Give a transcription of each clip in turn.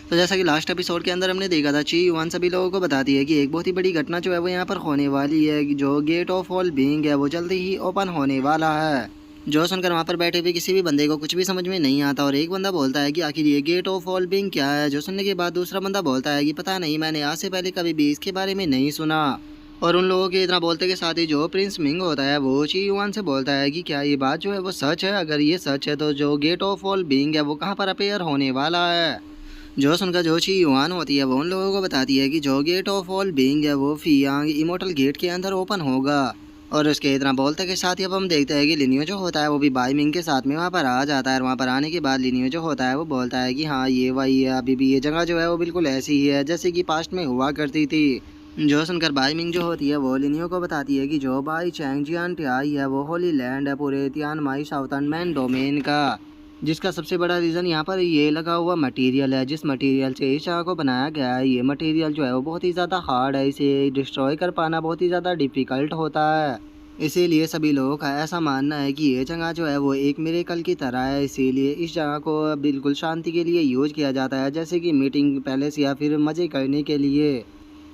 तो जैसा कि लास्ट एपिसोड के अंदर हमने देखा था, ची युआन सभी लोगों को बताती है कि एक बहुत ही बड़ी घटना जो है वो यहाँ पर होने वाली है, जो गेट ऑफ ऑल बीइंग है वो जल्दी ही ओपन होने वाला है। जो सुनकर वहाँ पर बैठे हुए किसी भी बंदे को कुछ भी समझ में नहीं आता और एक बंदा बोलता है कि आखिर ये गेट ऑफ ऑल बीइंग क्या है। जो सुनने के बाद दूसरा बंदा बोलता है कि पता नहीं, मैंने आज से पहले कभी भी इसके बारे में नहीं सुना। और उन लोगों के इतना बोलते के साथ ही जो प्रिंस मिंग होता है वो ची युआन से बोलता है कि क्या ये बात जो है वो सच है। अगर ये सच है तो जो गेट ऑफ ऑल बीइंग है वो कहाँ पर अपेयर होने वाला है। जो सुनकर जो ची युआन होती है वो उन लोगों को बताती है कि जो गेट ऑफ ऑल बीइंग है वो फियांग इमोर्टल गेट के अंदर ओपन होगा। और उसके इतना बोलते के साथ ही अब हम देखते हैं कि लिनियो जो होता है वो भी बाई मिंग के साथ में वहाँ पर आ जाता है। और वहाँ पर आने के बाद लिनियो जो होता है वो बोलता है कि हाँ ये वही है, अभी भी ये जगह जो है वो बिल्कुल ऐसी ही है जैसे कि पास्ट में हुआ करती थी। जो सुनकर बाई मिंग जो होती है वो लिनियो को बताती है कि जो बाई चैंगजियान टियाई है वो होली लैंड है पूरे तियान माई साउथर्न मैन डोमेन का, जिसका सबसे बड़ा रीज़न यहाँ पर ये लगा हुआ मटेरियल है। जिस मटेरियल से इस जगह को बनाया गया है ये मटेरियल जो है वो बहुत ही ज़्यादा हार्ड है, इसे डिस्ट्रॉय कर पाना बहुत ही ज़्यादा डिफ़िकल्ट होता है। इसीलिए सभी लोगों का ऐसा मानना है कि ये जगह जो है वो एक मिरेकल की तरह है। इसीलिए इस जगह को बिल्कुल शांति के लिए यूज किया जाता है, जैसे कि मीटिंग पैलेस या फिर मज़े करने के लिए।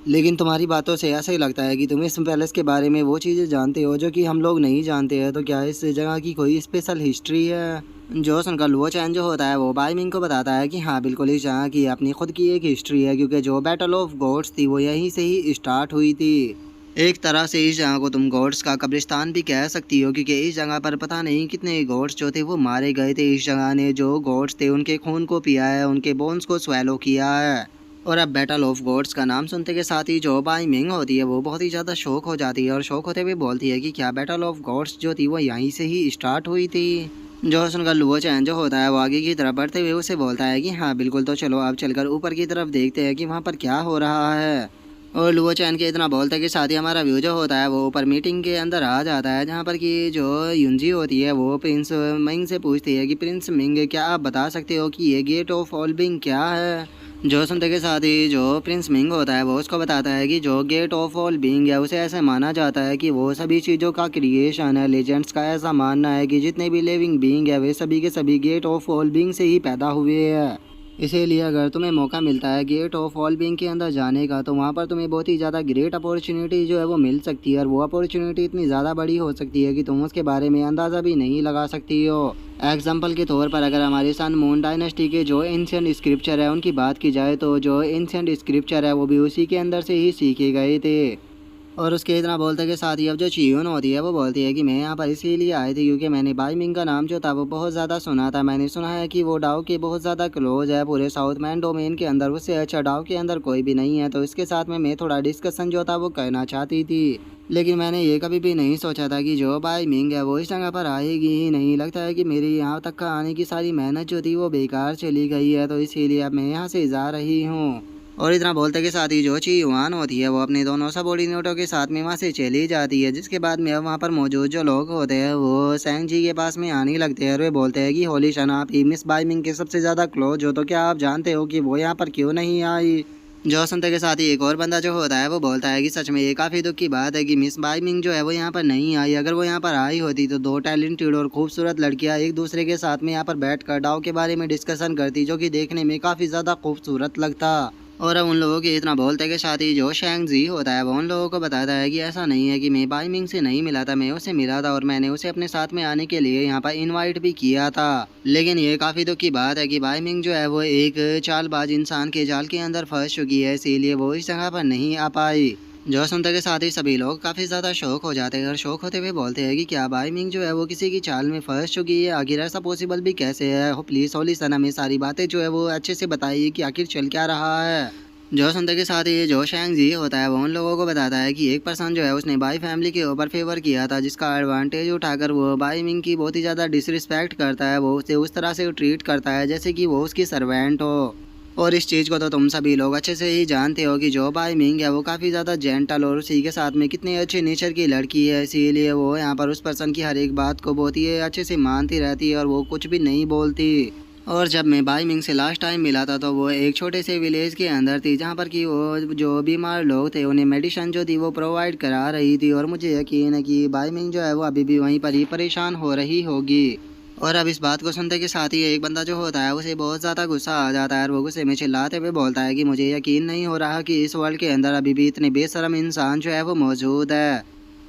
लेकिन तुम्हारी बातों से ऐसा ही लगता है कि तुम इस पैलेस के बारे में वो चीज़ें जानते हो जो कि हम लोग नहीं जानते हैं। तो क्या इस जगह की कोई स्पेशल हिस्ट्री है? जो सुनकर लुओ चैन जो होता है वो बाई मिंग को बताता है कि हाँ बिल्कुल, इस जगह की अपनी खुद की एक हिस्ट्री है, क्योंकि जो बैटल ऑफ गॉड्स थी वो यहीं से ही स्टार्ट हुई थी। एक तरह से इस जगह को तुम गॉड्स का कब्रिस्तान भी कह सकती हो, क्योंकि इस जगह पर पता नहीं कितने गॉड्स जो थे वो मारे गए थे। इस जगह ने जो गॉड्स थे उनके खून को पिया है, उनके बोन्स को स्वेलो किया है। और अब बैटल ऑफ गॉड्स का नाम सुनते के साथ ही जो बाई मिंग होती है वो बहुत ही ज़्यादा शौक हो जाती है और शौक होते हुए बोलती है कि क्या बैटल ऑफ गॉड्स जो थी वो यहीं से ही स्टार्ट हुई थी। जो सुनकर लुओ चैन जो होता है वो आगे की तरफ बढ़ते हुए उसे बोलता है कि हाँ बिल्कुल, तो चलो अब चलकर ऊपर की तरफ देखते हैं कि वहाँ पर क्या हो रहा है। और लुओ चैन के इतना बोलते के साथ ही हमारा व्यू जो होता है वो ऊपर मीटिंग के अंदर आ जाता है, जहाँ पर कि जो युंजी होती है वो प्रिंस मिंग से पूछती है कि प्रिंस मिंग, क्या आप बता सकते हो कि ये गेट ऑफ ऑल बीइंग क्या है। जो सुनते के साथ ही जो प्रिंस मिंग होता है वो उसको बताता है कि जो गेट ऑफ ऑल बीइंग है उसे ऐसे माना जाता है कि वो सभी चीज़ों का क्रिएशन है। लेजेंड्स का ऐसा मानना है कि जितने भी लिविंग बीइंग है वे सभी के सभी गेट ऑफ ऑल बीइंग से ही पैदा हुए हैं। इसीलिए अगर तुम्हें मौका मिलता है गेट ऑफ ऑल बीइंग के अंदर जाने का, तो वहाँ पर तुम्हें बहुत ही ज़्यादा ग्रेट अपॉर्चुनिटी जो है वो मिल सकती है। और वो अपॉर्चुनिटी इतनी ज़्यादा बड़ी हो सकती है कि तुम उसके बारे में अंदाज़ा भी नहीं लगा सकती हो। एग्जाम्पल के तौर पर अगर हमारे सन मून डायनेस्टी के जो एंशिएंट स्क्रिप्चर है उनकी बात की जाए, तो जो एंशिएंट स्क्रिप्चर है वो भी उसी के अंदर से ही सीखे गए थे। और उसके इतना बोलते के साथ ही अब जो चियोन होती है वो बोलती है कि मैं यहाँ पर इसीलिए आई थी क्योंकि मैंने बाई मिंग का नाम जो था वो बहुत ज़्यादा सुना था। मैंने सुना है कि वो डाओ के बहुत ज़्यादा क्लोज है पूरे साउथ मैन डोमेन के अंदर, उससे अच्छा डाओ के अंदर कोई भी नहीं है। तो इसके साथ में मैं थोड़ा डिस्कशन जो था वो करना चाहती थी। लेकिन मैंने ये कभी भी नहीं सोचा था कि जो बाई मिंग है वो इस जगह पर आएगी ही नहीं। लगता है कि मेरी यहाँ तक का आने की सारी मेहनत जो थी वो बेकार चली गई है, तो इसीलिए अब मैं यहाँ से जा रही हूँ। और इतना बोलते के साथ ही जो ची युआन होती है वो अपने दोनों सबॉर्डिनेटों के साथ में वहाँ से चली जाती है। जिसके बाद में अब वहाँ पर मौजूद जो लोग होते हैं वो सैंग जी के पास में आने लगते हैं और वे बोलते हैं कि होली शन, आप ही मिस बाई मिंग के सबसे ज़्यादा क्लोज हो, तो क्या आप जानते हो कि वो यहाँ पर क्यों नहीं आई। जो सुनते के साथ ही एक और बंदा जो होता है वो बोलता है कि सच में ये काफ़ी दुख की बात है कि मिस बाई मिंग जो है वो यहाँ पर नहीं आई। अगर वो यहाँ पर आई होती तो दो टैलेंटेड और खूबसूरत लड़कियाँ एक दूसरे के साथ में यहाँ पर बैठ कर डाव के बारे में डिस्कशन करती, जो कि देखने में काफ़ी ज़्यादा खूबसूरत लगता। और अब उन लोगों के इतना बोलते के साथ ही जो शैंग जी होता है वो उन लोगों को बताता है कि ऐसा नहीं है कि मैं बाई मिंग से नहीं मिला था, मैं उससे मिला था और मैंने उसे अपने साथ में आने के लिए यहाँ पर इनवाइट भी किया था। लेकिन ये काफ़ी दुख की बात है कि बाई मिंग जो है वो एक चालबाज इंसान के जाल के अंदर फंस चुकी है, इसीलिए वो इस जगह पर नहीं आ पाई। जो सुनते के साथ ही सभी लोग काफ़ी ज़्यादा शौक हो जाते हैं और शौक होते हुए बोलते हैं कि क्या बाई मिंग जो है वो किसी की चाल में फंस चुकी है, आखिर ऐसा पॉसिबल भी कैसे है। हो प्लीज़ होली सन हमें सारी बातें जो है वो अच्छे से बताइए कि आखिर चल क्या रहा है। जो सुनते के साथ ही जो शैंग जी होता है वो उन लोगों को बताता है कि एक पर्सन जो है उसने बाई फैमिली के ऊपर फेवर किया था, जिसका एडवांटेज उठाकर वो बाई मिंग की बहुत ही ज़्यादा डिसरिस्पेक्ट करता है। वो उसे उस तरह से ट्रीट करता है जैसे कि वो उसकी सर्वेंट हो। और इस चीज़ को तो तुम सभी लोग अच्छे से ही जानते हो कि जो बाई मिंग है वो काफ़ी ज़्यादा जेंटल और उसी के साथ में कितनी अच्छे नेचर की लड़की है, इसीलिए वो यहाँ पर उस पर्सन की हर एक बात को बहुत ही अच्छे से मानती रहती है और वो कुछ भी नहीं बोलती। और जब मैं बाई मिंग से लास्ट टाइम मिला था तो वो एक छोटे से विलेज के अंदर थी, जहाँ पर कि वो जो बीमार लोग थे उन्हें मेडिसिन जो थी वो प्रोवाइड करा रही थी। और मुझे यकीन है कि बाई मिंग जो है वो अभी भी वहीं पर ही परेशान हो रही होगी। और अब इस बात को सुनते के साथ ही एक बंदा जो होता है उसे बहुत ज़्यादा गुस्सा आ जाता है और वो गुस्से में चिल्लाते हुए बोलता है कि मुझे यकीन नहीं हो रहा कि इस वर्ल्ड के अंदर अभी भी इतने बेशर्म इंसान जो है वो मौजूद है।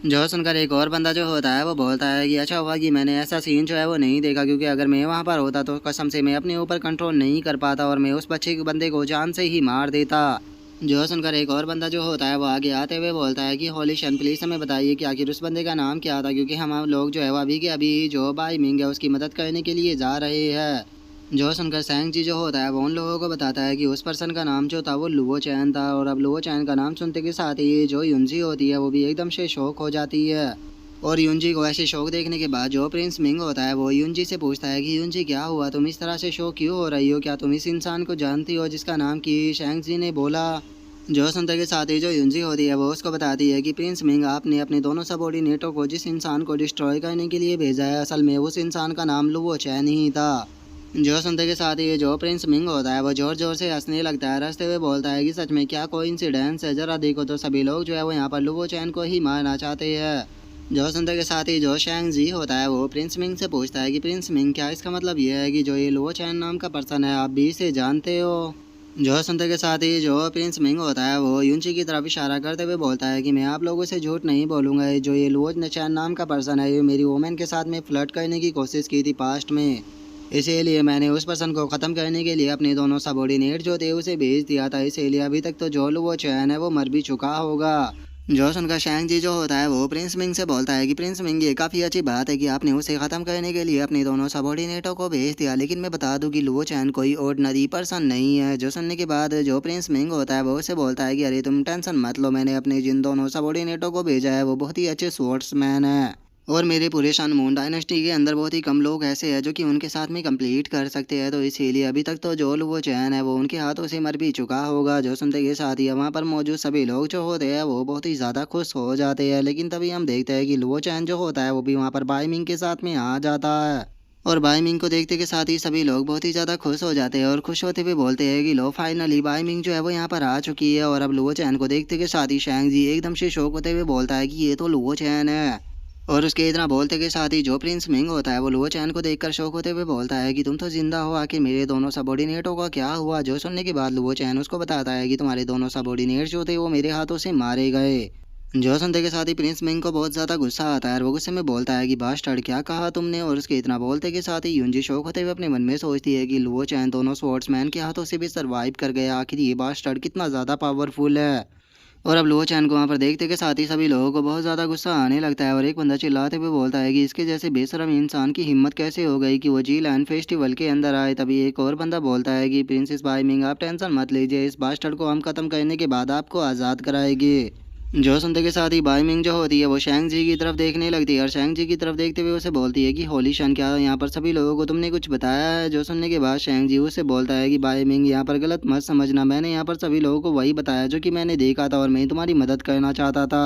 जो सुनकर एक और बंदा जो होता है वो बोलता है कि अच्छा हुआ कि मैंने ऐसा सीन जो है वो नहीं देखा, क्योंकि अगर मैं वहाँ पर होता तो कसम से मैं अपने ऊपर कंट्रोल नहीं कर पाता और मैं उस बच्चे के बंदे को जान से ही मार देता। जो सुनकर एक और बंदा जो होता है वो आगे आते हुए बोलता है कि होली शन प्लीज़ हमें बताइए कि आखिर उस बंदे का नाम क्या था, क्योंकि हम लोग जो है वो अभी के अभी जो भाई मिंग है उसकी मदद करने के लिए जा रहे हैं। जो सुनकर सैंग जी जो होता है वो उन लोगों को बताता है कि उस पर्सन का नाम जो था वो लुओ चैन था। और अब लुओ चैन का नाम सुनते के साथ ही जो युंजी होती है वो भी एकदम से शौक हो जाती है। और युंजी को ऐसे शौक देखने के बाद जो प्रिंस मिंग होता है वो युंजी से पूछता है कि युंजी क्या हुआ, तुम इस तरह से शौक क्यों हो रही हो, क्या तुम इस इंसान को जानती हो जिसका नाम कि शैंग जी ने बोला। जो सुनते के साथ ही जो युंजी होती है वो उसको बताती है कि प्रिंस मिंग आपने अपने दोनों सबॉर्डिनेटों को जिस इंसान को डिस्ट्रॉय करने के लिए भेजा है असल में उस इंसान का नाम लुओ चैन ही था। जो सुनते के साथ ही जो प्रिंस मिंग होता है वो जोर जोर से हंसने लगता है, हंसते हुए बोलता है कि सच में क्या कोइंसिडेंस है, जरा देखो तो सभी लोग जो है वो यहाँ पर लुओ चैन को ही मारना चाहते हैं। जो सुनते के साथ ही जो शैंग जी होता है वो प्रिंस मिंग से पूछता है कि प्रिंस मिंग क्या इसका मतलब ये है कि जो ये लुओ चैन नाम का पर्सन है आप भी इसे जानते हो। जो सुनते के साथ ही जो प्रिंस मिंग होता है वो युंची की तरफ इशारा करते हुए बोलता है कि मैं आप लोगों से झूठ नहीं बोलूँगा, जो ये लुओ चैन नाम का पर्सन है ये मेरी वोमेन के साथ में फ्लर्ट करने की कोशिश की थी पास्ट में, इसीलिए मैंने उस पर्सन को ख़त्म करने के लिए अपने दोनों सबॉर्डिनेट जो थे उसे भेज दिया था, इसीलिए अभी तक तो जो लुओ चैन है वो मर भी चुका होगा। जो सुनकर शैंग जी जो होता है वो प्रिंस मिंग से बोलता है कि प्रिंस मिंग ये काफ़ी अच्छी बात है कि आपने उसे ख़त्म करने के लिए अपने दोनों सबॉर्डिनेटों को भेज दिया, लेकिन मैं बता दूं कि लुओ चैन कोई ऑर्डिनरी पर्सन नहीं है। जो सुनने के बाद जो प्रिंस मिंग होता है वो उसे बोलता है कि अरे तुम टेंशन मत लो, मैंने अपने जिन दोनों सबॉर्डिनेटों को भेजा है वो बहुत ही अच्छे स्वॉर्ड्समैन है और मेरे पूरे शानमून डायनेस्टी के अंदर बहुत ही कम लोग ऐसे हैं जो कि उनके साथ में कंप्लीट कर सकते हैं, तो इसीलिए अभी तक तो जो लुओ चैन है वो उनके हाथों से मर भी चुका होगा। जो सुनते के साथ ही वहाँ पर मौजूद सभी लोग जो होते हैं वो बहुत ही ज़्यादा खुश हो जाते हैं, लेकिन तभी हम देखते हैं कि लुओ चैन जो होता है वो भी वहाँ पर बाई मिंग के साथ में आ जाता है। और बाई मिंग को देखते के साथ ही सभी लोग बहुत ही ज़्यादा खुश हो जाते हैं और खुश होते हुए बोलते हैं कि लो फाइनली बाई मिंग जो है वो यहाँ पर आ चुकी है। और अब लुओ चैन को देखते के साथ ही शैंग जी एकदम से शौक होते हुए बोलता है कि ये तो लुओ चैन है। और उसके इतना बोलते के साथ ही जो प्रिंस मिंग होता है वो लुओ चैन को देखकर शौक होते हुए बोलता है कि तुम तो जिंदा हो, आखिर मेरे दोनों सबॉर्डिनेटों का क्या हुआ। जो सुनने के बाद लुओ चैन उसको बताता है कि तुम्हारे दोनों सबॉर्डिनेट जो थे वो मेरे हाथों से मारे गए। जो सुनते के साथ ही प्रिंस मिंग को बहुत ज़्यादा गुस्सा आता है और वो गुस्से में बोलता है कि बास्टर्ड क्या कहा तुमने। और उसके इतना बोलते के साथ ही युंजी शौक होते हुए अपने मन में सोचती है कि लुओ चैन दोनों स्वॉर्ड्समैन के हाथों से भी सर्वाइव कर गया, आखिर ये बास्टर्ड कितना ज़्यादा पावरफुल है। और अब लुओ चैन को वहाँ पर देखते के साथ ही सभी लोगों को बहुत ज़्यादा गुस्सा आने लगता है और एक बंदा चिल्लाते हुए बोलता है कि इसके जैसे बेशरम इंसान की हिम्मत कैसे हो गई कि वो जी लैंड फेस्टिवल के अंदर आए। तभी एक और बंदा बोलता है कि प्रिंसेस बाई मिंग आप टेंशन मत लीजिए, इस बास्टर्ड को हम ख़त्म करने के बाद आपको आज़ाद कराएंगे। जो सुनते के साथ ही बाई मिंग जो होती है वो शैंग जी की तरफ देखने लगती है और शैंग जी की तरफ देखते हुए उसे बोलती है कि होली शन क्या यहाँ पर सभी लोगों को तुमने कुछ बताया है। जो सुनने के बाद शैंग जी उसे बोलता है कि बाई मिंग यहाँ पर गलत मत समझना, मैंने यहाँ पर सभी लोगों को वही बताया जो कि मैंने देखा था और मैं तुम्हारी मदद करना चाहता था।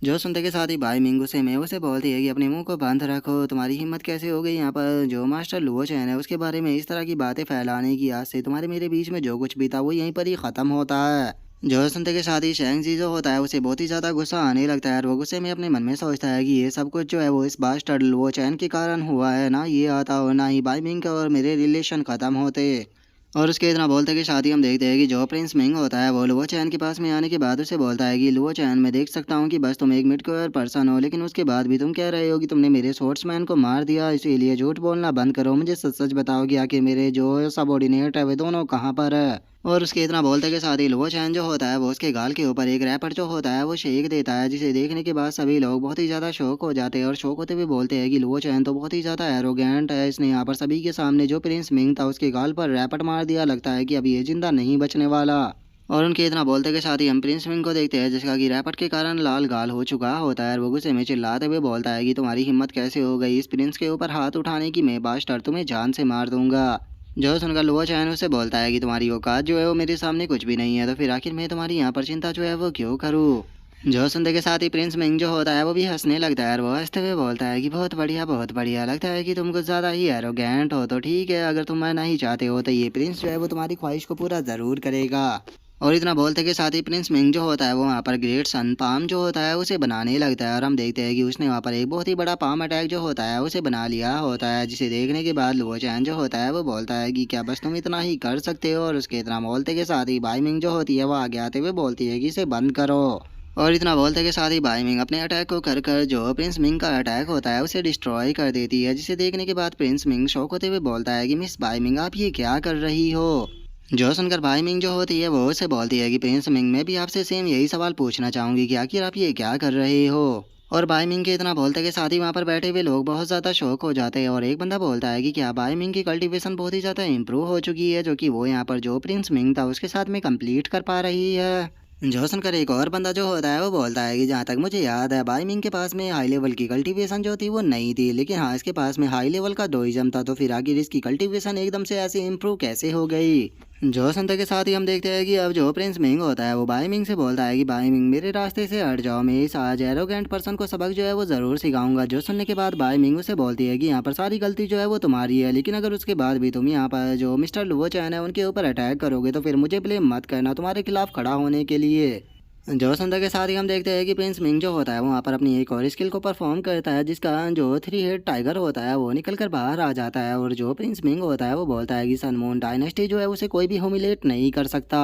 जो सुनते के साथ ही बाई मिंग उसे बोलती है कि अपने मुंह को बंद रखो, तुम्हारी हिम्मत कैसे हो गई यहाँ पर जो मास्टर लुओ चैन है उसके बारे में इस तरह की बातें फैलाने की, आज से तुम्हारे मेरे बीच में जो कुछ भी था वो यहीं पर ही ख़त्म होता है। जो सुनते के साथ ही शैंग जी जो होता है उसे बहुत ही ज़्यादा गुस्सा आने लगता है और वो गुस्से में अपने मन में सोचता है कि ये सब कुछ जो है वो इस बास्टर्ड लुओ चैन के कारण हुआ है, ना ये आता और ना ही बाई मिंग का और मेरे रिलेशन ख़त्म होते। और उसके इतना बोलते के साथ ही हम देखते हैं कि जो प्रिंस मिंग होता है वो लुओ चैन के पास में आने के बाद उसे बोलता है कि लुओ चैन मैं देख सकता हूँ कि बस तुम एक मिड कोर पर्सन हो, लेकिन उसके बाद भी तुम कह रहे हो कि तुमने मेरे स्वॉर्ड्समैन को मार दिया, इसीलिए झूठ बोलना बंद करो, मुझे सच सच बताओ कि आखिर मेरे जो सबॉर्डिनेट है वे दोनों कहाँ पर है। और उसके इतना बोलते के साथ ही लुओ चैन जो होता है वो उसके गाल के ऊपर एक रैपर जो होता है वो शेक देता है, जिसे देखने के बाद सभी लोग बहुत ही ज़्यादा शौक हो जाते हैं और शौक होते हुए बोलते हैं कि लुओ चैन तो बहुत ही ज़्यादा एरोगेंट है, इसने यहाँ पर सभी के सामने जो प्रिंस मिंग था उसके गाल पर रैपट मार दिया, लगता है कि अब ये जिंदा नहीं बचने वाला। और उनके इतना बोलते के साथ ही हम प्रिंस मिंग को देखते हैं जिसका कि रैपट के कारण लाल गाल हो चुका होता है और वो गुस्से में चिल्लाते हुए बोलता है कि तुम्हारी हिम्मत कैसे हो गई इस प्रिंस के ऊपर हाथ उठाने की, मैं बास्टर्ड तुम्हें जान से मार दूंगा। जो सुनकर लुओ चैन उसे बोलता है कि तुम्हारी औकात जो है वो मेरे सामने कुछ भी नहीं है, तो फिर आखिर मैं तुम्हारी यहाँ पर चिंता जो है वो क्यों करूँ। जो सुनते के साथ ही प्रिंस मिंग जो होता है वो भी हंसने लगता है और वो हंसते हुए बोलता है कि बहुत बढ़िया, लगता है कि तुम कुछ ज़्यादा ही एरोगेंट हो, तो ठीक है अगर तुम मरना ही चाहते हो तो ये प्रिंस जो है वो तुम्हारी ख्वाहिश को पूरा ज़रूर करेगा। और इतना बोलते के साथ ही प्रिंस मिंग जो होता है वो वहाँ पर ग्रेट सन पाम जो होता है उसे बनाने लगता है और हम देखते हैं कि उसने वहाँ पर एक बहुत ही बड़ा पाम अटैक जो होता है उसे बना लिया होता है, जिसे देखने के बाद लुओ चैन जो होता है वो बोलता है कि क्या बस तुम इतना ही कर सकते हो। और उसके इतना बोलते के साथ ही बाई मिंग जो होती है वो आगे आते हुए बोलती है कि इसे बंद करो। और इतना बोलते के साथ ही बाई मिंग अपने अटैक को कर कर जो प्रिंस मिंग का अटैक होता है उसे डिस्ट्रॉय कर देती है, जिसे देखने के बाद प्रिंस मिंग शौक होते हुए बोलता है कि मिस बाई मिंग आप ये क्या कर रही हो। जो सुनकर बाई मिंग जो होती है वो उससे बोलती है कि प्रिंस मिंग मैं भी आपसे सेम यही सवाल पूछना चाहूंगी कि आखिर आप ये क्या कर रहे हो। और बाई मिंग के इतना बोलते के साथ ही वहाँ पर बैठे हुए लोग बहुत ज़्यादा शौक हो जाते हैं और एक बंदा बोलता है कि क्या बाई मिंग की कल्टीवेशन बहुत ही ज़्यादा इंप्रूव हो चुकी है, जो कि वो यहाँ पर जो प्रिंस मिंग था उसके साथ में कंप्लीट कर पा रही है। जो सुनकर एक और बंदा जो होता है वो बोलता है कि जहाँ तक मुझे याद है बाई मिंग के पास में हाई लेवल की कल्टीवेशन जो थी वो नहीं थी, लेकिन हाँ इसके पास में हाई लेवल का डोइज्म था, तो फिर आखिर इसकी कल्टीवेशन एकदम से ऐसे इम्प्रूव कैसे हो गई। जो सुनते के साथ ही हम देखते हैं कि अब जो प्रिंस मिंग होता है वो बाई मिंग से बोलता है कि बाई मिंग मेरे रास्ते से हट जाओ, मैं इस आज एरोगेंट पर्सन को सबक जो है वो ज़रूर सिखाऊंगा। जो सुनने के बाद बाई मिंग उसे बोलती है कि यहाँ पर सारी गलती जो है वो तुम्हारी है, लेकिन अगर उसके बाद भी तुम यहाँ पर जो मिस्टर लुओ चैन है उनके ऊपर अटैक करोगे तो फिर मुझे ब्लेम मत करना तुम्हारे खिलाफ खड़ा होने के लिए। जो संध्या के साथ ही हम देखते हैं कि प्रिंस मिंग जो होता है वहाँ पर अपनी एक और स्किल को परफॉर्म करता है, जिसका जो थ्री हेड टाइगर होता है वो निकल कर बाहर आ जाता है। और जो प्रिंस मिंग होता है वो बोलता है कि सनमून डायनेस्टी जो है उसे कोई भी ह्यूमिलेट नहीं कर सकता।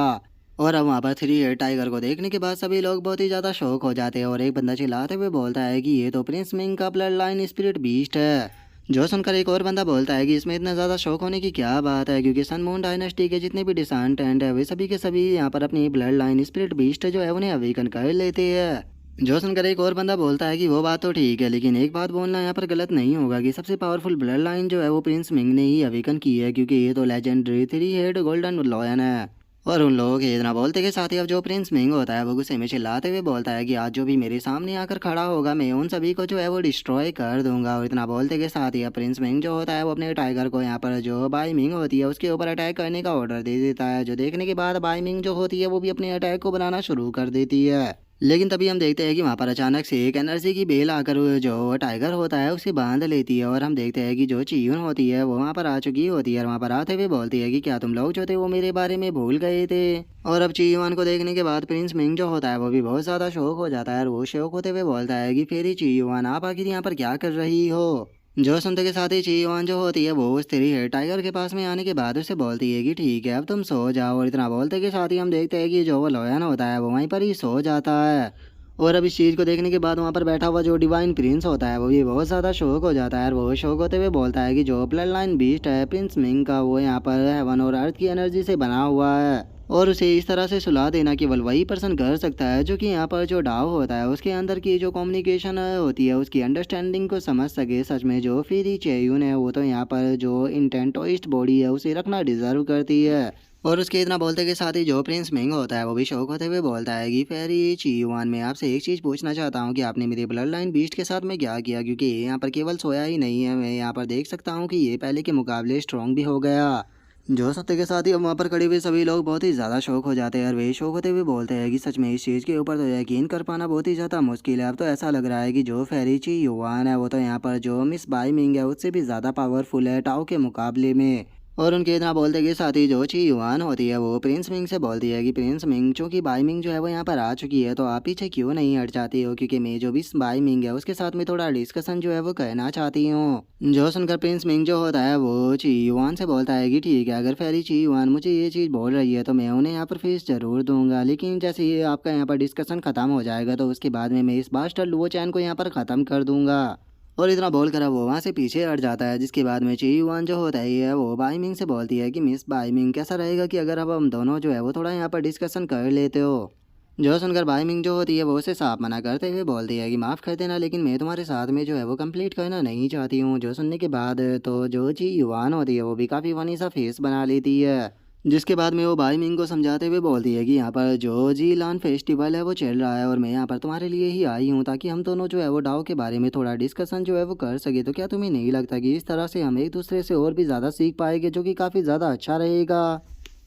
और अब वहाँ पर थ्री हेड टाइगर को देखने के बाद सभी लोग बहुत ही ज़्यादा शौक हो जाते हैं और एक बंदा चिल्लाते हुए बोलता है कि ये तो प्रिंस मिंग का ब्लड लाइन स्पिरिट बीस्ट है। जो सुनकर एक और बंदा बोलता है कि इसमें इतना ज़्यादा शौक होने की क्या बात है, क्योंकि सनमून डायनेस्टी के जितने भी डिसेंडेंट है वे सभी के सभी यहाँ पर अपनी ब्लड लाइन स्पिरिट बीस्ट जो है उन्हें अवेकन कर लेते हैं। जो सुनकर एक और बंदा बोलता है कि वो बात तो ठीक है, लेकिन एक बात बोलना यहाँ पर गलत नहीं होगा कि सबसे पावरफुल ब्लड लाइन जो है वो प्रिंस मिंग ने ही अवेकन की है, क्योंकि ये तो legendary three head golden lion है। और उन लोगों के इतना बोलते के साथ ही अब जो प्रिंस मिंग होता है वो गुस्से में चिल्लाते हुए बोलता है कि आज जो भी मेरे सामने आकर खड़ा होगा मैं उन सभी को जो है वो डिस्ट्रॉय कर दूंगा। और इतना बोलते के साथ ही अब प्रिंस मिंग जो होता है वो अपने टाइगर को यहाँ पर जो बाई मिंग होती है उसके ऊपर अटैक करने का ऑर्डर दे देता है, जो देखने के बाद बाई मिंग जो होती है वो भी अपने अटैक को बनाना शुरू कर देती है। लेकिन तभी हम देखते हैं कि वहाँ पर अचानक से एक एनर्जी की बेल आकर वो जो टाइगर होता है उसे बांध लेती है। और हम देखते हैं कि जो चीयून होती है वो वहाँ पर आ चुकी होती है और वहाँ पर आते हुए बोलती है कि क्या तुम लोग जो थे वो मेरे बारे में भूल गए थे। और अब चीयून को देखने के बाद प्रिंस मिंग जो होता है वो भी बहुत ज़्यादा शौक हो जाता है और वो शौक होते हुए बोलता है कि फेरी चीयून आप आखिर यहाँ पर क्या कर रही हो। जो सुनते के साथ ही चीयून जो होती है वो उस तेरी हेयर टाइगर के पास में आने के बाद उसे बोलती है कि ठीक है अब तुम सो जाओ। और इतना बोलते के साथ ही हम देखते हैं कि जो वो लोयन होता है वो वहीं पर ही सो जाता है। और अब इस चीज़ को देखने के बाद वहाँ पर बैठा हुआ जो डिवाइन प्रिंस होता है वो भी बहुत ज़्यादा शौक हो जाता है और वो शौक होते हुए बोलता है कि जो ब्लड लाइन बीस्ट है प्रिंस मिंग का वो यहाँ पर हेवन और अर्थ की एनर्जी से बना हुआ है। और उसे इस तरह से सुला देना केवल वही पर्सन कर सकता है जो कि यहाँ पर जो डाव होता है उसके अंदर की जो कम्युनिकेशन होती है उसकी अंडरस्टैंडिंग को समझ सके। सच में जो फिरी चेयून है वो तो यहाँ पर जो इंटेंटोइस्ट बॉडी है उसे रखना डिजर्व करती है। और उसके इतना बोलते के साथ ही जो प्रिंस मिंग होता है वो भी शौक होते हुए बोलता है कि फेरी चीयुआन मैं आपसे एक चीज़ पूछना चाहता हूँ कि आपने मेरे ब्लड लाइन बीस्ट के साथ में क्या किया, क्योंकि ये यहाँ पर केवल सोया ही नहीं है, मैं यहाँ पर देख सकता हूँ कि ये पहले के मुकाबले स्ट्रॉन्ग भी हो गया। जो सत्य के साथ ही अब वहाँ पर खड़े हुए सभी लोग बहुत ही ज़्यादा शौक हो जाते हैं और वे शौक होते हुए बोलते हैं कि सच में इस चीज़ के ऊपर तो यकीन कर पाना बहुत ही ज़्यादा मुश्किल है। अब तो ऐसा लग रहा है कि जो फेरी ची युवान है वो तो यहाँ पर जो मिस बाई मिंग है उससे भी ज़्यादा पावरफुल है टाओ के मुकाबले में। और उनके इतना बोलते के साथ ही जो ची युआन होती है वो प्रिंस मिंग से बोलती है कि प्रिंस मिंग चूंकि बाई मिंग जो है वो यहाँ पर आ चुकी है तो आप पीछे क्यों नहीं हट जाती हो, क्योंकि मैं जो भी बाई मिंग है उसके साथ में थोड़ा डिस्कशन जो है वो करना चाहती हूँ। जो सुनकर प्रिंस मिंग जो होता है वो ची युआन से बोलता है कि ठीक है अगर फेरी ची युआन मुझे ये चीज़ बोल रही है तो मैं उन्हें यहाँ पर फीस ज़रूर दूंगा, लेकिन जैसे ही आपका यहाँ पर डिस्कशन ख़त्म हो जाएगा तो उसके बाद में मैं इस बास्टर लुओ चैन को यहाँ पर ख़त्म कर दूंगा। और इतना बोलकर अब वो वहाँ से पीछे हट जाता है, जिसके बाद में ची युआन जो होता है वो बाई मिंग से बोलती है कि मिस बाई मिंग कैसा रहेगा कि अगर अब हम दोनों जो है वो थोड़ा यहाँ पर डिस्कशन कर लेते हो। जो सुनकर बाई मिंग जो होती है वो उसे साफ मना करते हुए बोलती है कि माफ़ कर देना लेकिन मैं तुम्हारे साथ में जो है वो कंप्लीट करना नहीं चाहती हूँ। जो सुनने के बाद तो जो ची युआन होती है वो भी काफ़ी फनी सा फेस बना लेती है, जिसके बाद में वो बाई मिंग को समझाते हुए बोलती है कि यहाँ पर जो जी लान फेस्टिवल है वो चल रहा है और मैं यहाँ पर तुम्हारे लिए ही आई हूँ ताकि हम दोनों जो है वो डाव के बारे में थोड़ा डिस्कशन जो है वो कर सके। तो क्या तुम्हें नहीं लगता कि इस तरह से हम एक दूसरे से और भी ज़्यादा सीख पाएंगे, जो कि काफ़ी ज़्यादा अच्छा रहेगा।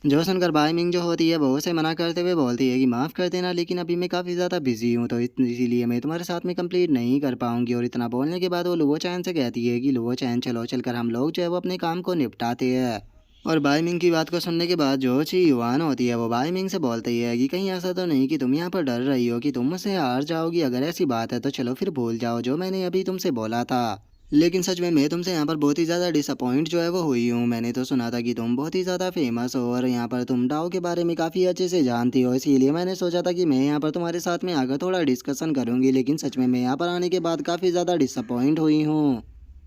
जो सुनकर बाई मिंग जो होती है वो उसे मना करते हुए बोलती है कि माफ़ कर देना लेकिन अभी मैं काफ़ी ज़्यादा बिजी हूँ तो इसीलिए मैं तुम्हारे साथ में कंप्लीट नहीं कर पाऊंगी। और इतना बोलने के बाद वो लुओ चैन से कहती है कि लुओ चैन चलो चलकर हम लोग जो है वो अपने काम को निपटाते हैं। और बाई मिंग की बात को सुनने के बाद जो ची युआन होती है वो बाई मिंग से बोलती है कि कहीं ऐसा तो नहीं कि तुम यहाँ पर डर रही हो कि तुम मुझसे हार जाओगी। अगर ऐसी बात है तो चलो फिर भूल जाओ जो मैंने अभी तुमसे बोला था। लेकिन सच में मैं तुमसे यहाँ पर बहुत ही ज़्यादा डिसअपॉइंट जो है वो हुई हूँ। मैंने तो सुना था कि तुम बहुत ही ज़्यादा फेमस हो और यहाँ पर तुम डाओ के बारे में काफ़ी अच्छे से जानती हो, इसीलिए मैंने सोचा था कि मैं यहाँ पर तुम्हारे साथ में आकर थोड़ा डिस्कशन करूँगी। लेकिन सच में मैं यहाँ पर आने के बाद काफ़ी ज़्यादा डिसअपॉइंट हुई हूँ।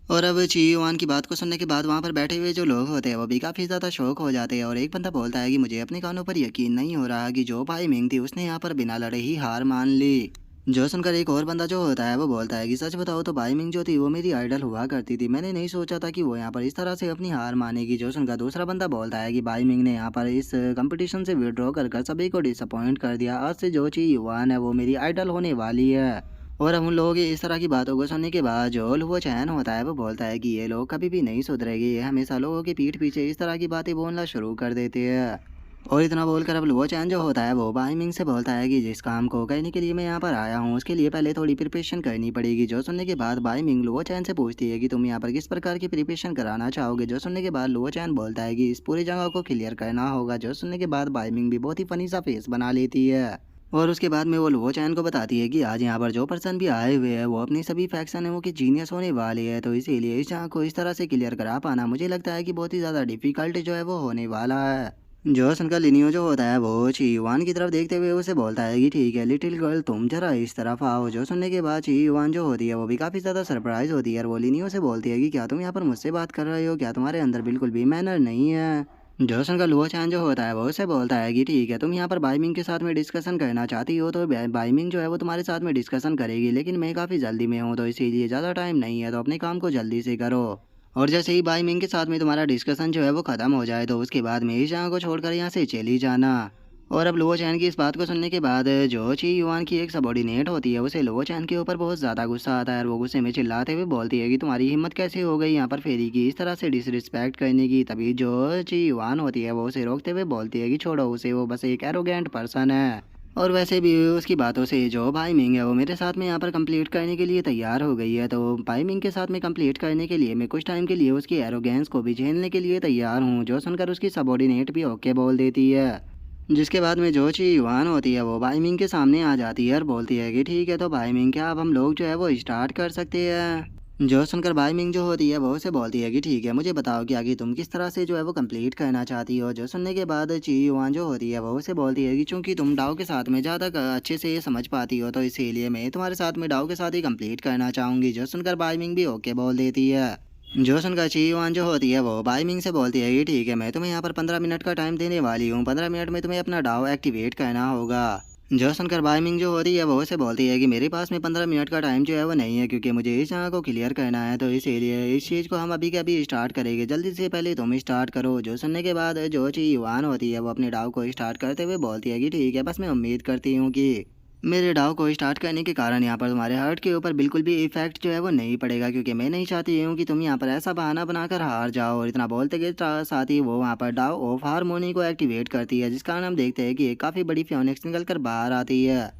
और अब चीयुआन की बात को सुनने के बाद वहाँ पर बैठे हुए जो लोग होते हैं वो भी काफ़ी ज़्यादा शौक हो जाते हैं। और एक बंदा बोलता है कि मुझे अपने कानों पर यकीन नहीं हो रहा कि जो भाई मिंग थी उसने यहाँ पर बिना लड़े ही हार मान ली। जो सुनकर एक और बंदा जो होता है वो बोलता है कि सच बताओ तो भाई मिंग जो थी वो मेरी आइडल हुआ करती थी। मैंने नहीं सोचा था कि वो यहाँ पर इस तरह से अपनी हार मानेगी। जो सुनकर दूसरा बंदा बोलता है कि भाई मिंग ने यहाँ पर इस कंपटीशन से विड्रॉ कर सभी को डिसअपॉइंट कर दिया। आज से जो ची युआन है वो मेरी आइडल होने वाली है। और हम उन लोगों की इस तरह की बातों को सुनने के बाद जो लुओ चैन होता है वो बोलता है कि ये लोग कभी भी नहीं सुधरेंगे, ये हमेशा लोगों की पीठ पीछे इस तरह की बातें बोलना शुरू कर देते हैं। और इतना बोलकर अब लुओ चैन जो होता है वो बाई मिंग से बोलता है कि जिस काम को करने के लिए मैं यहाँ पर आया हूँ उसके लिए पहले थोड़ी प्रिपरेशन करनी पड़ेगी। जो सुनने के बाद बाई मिंग लुओ चैन से पूछती है कि तुम यहाँ पर किस प्रकार की प्रिपरेशन कराना चाहोगे। जो सुनने के बाद लुओ चैन बोलता है कि इस पूरी जगह को क्लियर करना होगा। जो सुनने के बाद बाई मिंग भी बहुत ही फनी सा फेस बना लेती है। और उसके बाद में वो लुओ चैन को बताती है कि आज यहाँ पर जो पर्सन भी आए हुए हैं वो अपनी सभी फैक्शनों के जीनियस होने वाले हैं। तो इसीलिए इस जगह को इस तरह से क्लियर करा पाना मुझे लगता है कि बहुत ही ज़्यादा डिफिकल्ट जो है वो होने वाला है। जो सुनकर लिनियो जो होता है वो चीयुआन की तरफ देखते हुए उसे बोलता है कि ठीक है लिटिल गर्ल तुम जरा इस तरफ आओ। जो सुनने के बाद चीयुआन जो होती है वो भी काफ़ी ज़्यादा सरप्राइज होती है और वो लिनियो से बोलती है कि क्या तुम यहाँ पर मुझसे बात कर रहे हो, क्या तुम्हारे अंदर बिल्कुल भी मैनर नहीं है। जोसन का लुओ चान जो होता है वो उससे बोलता है कि ठीक है तुम यहाँ पर बाइमिंग के साथ में डिस्कशन करना चाहती हो तो बाइमिंग जो है वो तुम्हारे साथ में डिस्कशन करेगी, लेकिन मैं काफ़ी जल्दी में हूँ तो इसीलिए ज़्यादा टाइम नहीं है, तो अपने काम को जल्दी से करो। और जैसे ही बाइमिंग के साथ में तुम्हारा डिस्कशन जो है वो ख़त्म हो जाए तो उसके बाद में इस जगह को छोड़कर यहाँ से चली जाना। और अब लुओ चैन की इस बात को सुनने के बाद जो ची युआन की एक सबॉर्डिनेट होती है उसे लुओ चैन के ऊपर बहुत ज़्यादा गुस्सा आता है और वो गुस्से में चिल्लाते हुए बोलती है कि तुम्हारी हिम्मत कैसे हो गई यहाँ पर फेरी की इस तरह से डिसरिस्पेक्ट करने की। तभी जो ची युआन होती है वो उसे रोकते हुए बोलती है कि छोड़ो उसे, वो बस एक एरोगेंट पर्सन है। और वैसे भी उसकी बातों से जो भाई मिंग है वो मेरे साथ में यहाँ पर कंप्लीट करने के लिए तैयार हो गई है, तो भाई मिंग के साथ में कंप्लीट करने के लिए मैं कुछ टाइम के लिए उसकी एरोगेंस को भी झेलने के लिए तैयार हूँ। जो सुनकर उसकी सबॉर्डिनेट भी ओके बोल देती है। जिसके बाद में जो ची युआन होती है वो भाई मिंग के सामने आ जाती है और बोलती है कि ठीक है तो भाई मिंग क्या अब हम लोग जो है वो स्टार्ट कर सकते हैं। जो सुनकर भाई मिंग जो होती है वो उसे बोलती है कि ठीक है मुझे बताओ कि आगे तुम किस तरह से जो है वो कंप्लीट करना चाहती हो। जो सुनने के बाद ची युआन जो होती है वो उसे बोलती है कि चूंकि तुम डाओ के साथ में ज़्यादा अच्छे से ये समझ पाती हो तो इसीलिए मैं तुम्हारे साथ में डाओ के साथ ही कंप्लीट करना चाहूँगी। जो सुनकर भाई मिंग भी ओके बोल देती है। जो सुनकर ची युआन जो होती है वो बाई मिंग से बोलती है कि ठीक है मैं तुम्हें यहाँ पर 15 मिनट का टाइम देने वाली हूँ, 15 मिनट में तुम्हें अपना डाव एक्टिवेट करना होगा। जो सुनकर बाई मिंग जो होती है वो उसे बोलती है कि मेरे पास में 15 मिनट का टाइम जो है वो नहीं है, क्योंकि मुझे इस जगह को क्लियर करना है, तो इसीलिए इस चीज़ को हम अभी के अभी स्टार्ट करेंगे, जल्दी से पहले तुम स्टार्ट करो। जो सुनने के बाद जो ची युआन होती है वो अपने डाव को स्टार्ट करते हुए बोलती है कि ठीक है बस मैं उम्मीद करती हूँ कि मेरे डाव को स्टार्ट करने के कारण यहाँ पर तुम्हारे हार्ट के ऊपर बिल्कुल भी इफेक्ट जो है वो नहीं पड़ेगा, क्योंकि मैं नहीं चाहती हूँ कि तुम यहाँ पर ऐसा बहाना बनाकर हार जाओ। और इतना बोलते के साथ ही वो वहाँ पर डाव ऑफ हारमोनी को एक्टिवेट करती है, जिस कारण हम देखते हैं कि एक काफ़ी बड़ी फ्योनिक्स निकल कर बाहर आती है।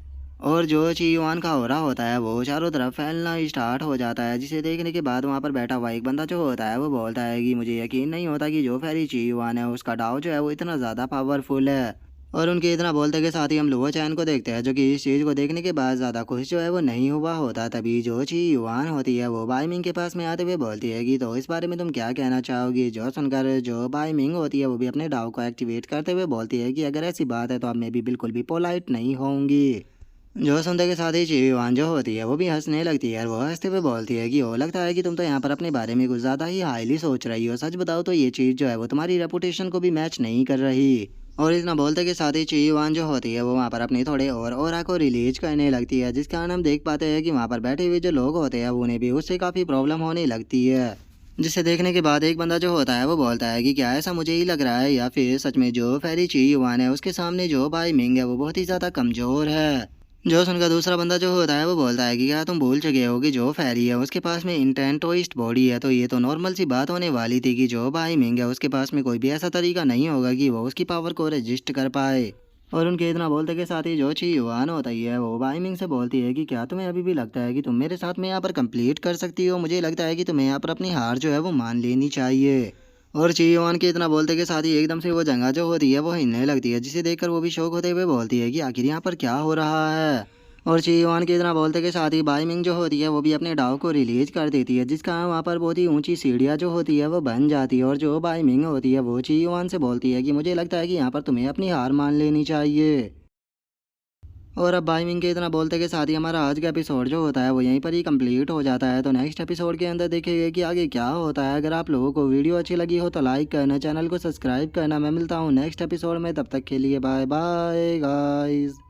और जो चीयुआन का हो रहा होता है वो चारों तरफ फैलना स्टार्ट हो जाता है, जिसे देखने के बाद वहाँ पर बैठा हुआ एक बंदा जो होता है वो बोलता है कि मुझे यकीन नहीं होता कि जो फैरी चीयुआन है उसका डाव जो है वो इतना ज़्यादा पावरफुल है। और उनके इतना बोलते के साथ ही हम लुओ चैन को देखते हैं, जो कि इस चीज़ को देखने के बाद ज़्यादा खुश जो है वो नहीं हुआ होता। तभी जो ची युआन होती है वो बाई मिंग के पास में आते हुए बोलती है कि तो इस बारे में तुम क्या कहना चाहोगी। जो सुनकर जो बाई मिंग होती है वो भी अपने डाव को एक्टिवेट करते हुए बोलती है कि अगर ऐसी बात है तो अब मैं भी बिल्कुल भी पोलाइट नहीं होंगी। जो सुनते के साथ ही ची युआन जो होती है वो भी हंसने लगती है और वो हंसते हुए बोलती है कि ओ लगता है कि तुम तो यहाँ पर अपने बारे में कुछ ज़्यादा ही हाईली सोच रही हो। सच बताओ तो ये चीज़ जो है वो तुम्हारी रेपुटेशन को भी मैच नहीं कर रही। और इतना बोलते के साथ ही ची युआन जो होती है वो वहाँ पर अपने थोड़े और ऑरा को रिलीज करने लगती है, जिस कारण हम देख पाते हैं कि वहाँ पर बैठे हुए जो लोग होते हैं उन्हें भी उससे काफ़ी प्रॉब्लम होने लगती है। जिसे देखने के बाद एक बंदा जो होता है वो बोलता है कि क्या ऐसा मुझे ही लग रहा है या फिर सच में जो फेरी ची युआन है उसके सामने जो बाई मिंग है वो बहुत ही ज़्यादा कमज़ोर है। जो सुनकर दूसरा बंदा जो होता है वो बोलता है कि क्या तुम भूल चुके हो कि जो फेरी है उसके पास में इंटेंटोइस्ट बॉडी है, तो ये तो नॉर्मल सी बात होने वाली थी कि जो भाई मिंग है उसके पास में कोई भी ऐसा तरीका नहीं होगा कि वो उसकी पावर को रजिस्ट कर पाए। और उनके इतना बोलते के साथ ही जो ची युआन होती है वो भाई मिंग से बोलती है कि क्या तुम्हें अभी भी लगता है कि तुम मेरे साथ में यहाँ पर कंप्लीट कर सकती हो। मुझे लगता है कि तुम्हें यहाँ पर अपनी हार जो है वो मान लेनी चाहिए। और चीयुआन के इतना बोलते के साथ ही एकदम से वो जगह जो होती है वो हिलने लगती है, जिसे देखकर वो भी शौक होते हुए बोलती है कि आखिर यहाँ पर क्या हो रहा है। और चीयुआन के इतना बोलते के साथ ही बाइमिंग जो होती है वो भी अपने डाव को रिलीज कर देती है, जिसका वहाँ पर बहुत ही ऊंची सीढ़ियाँ जो होती है वो बन जाती है। और जो बाइमिंग होती है वो चीयुआन से बोलती है कि मुझे लगता है कि यहाँ पर तुम्हें अपनी हार मान लेनी चाहिए। और अब बाइमिंग के इतना बोलते के साथ ही हमारा आज का एपिसोड जो होता है वो यहीं पर ही कंप्लीट हो जाता है। तो नेक्स्ट एपिसोड के अंदर देखेंगे कि आगे क्या होता है। अगर आप लोगों को वीडियो अच्छी लगी हो तो लाइक करना, चैनल को सब्सक्राइब करना। मैं मिलता हूँ नेक्स्ट एपिसोड में, तब तक के लिए बाय बाय गाइस।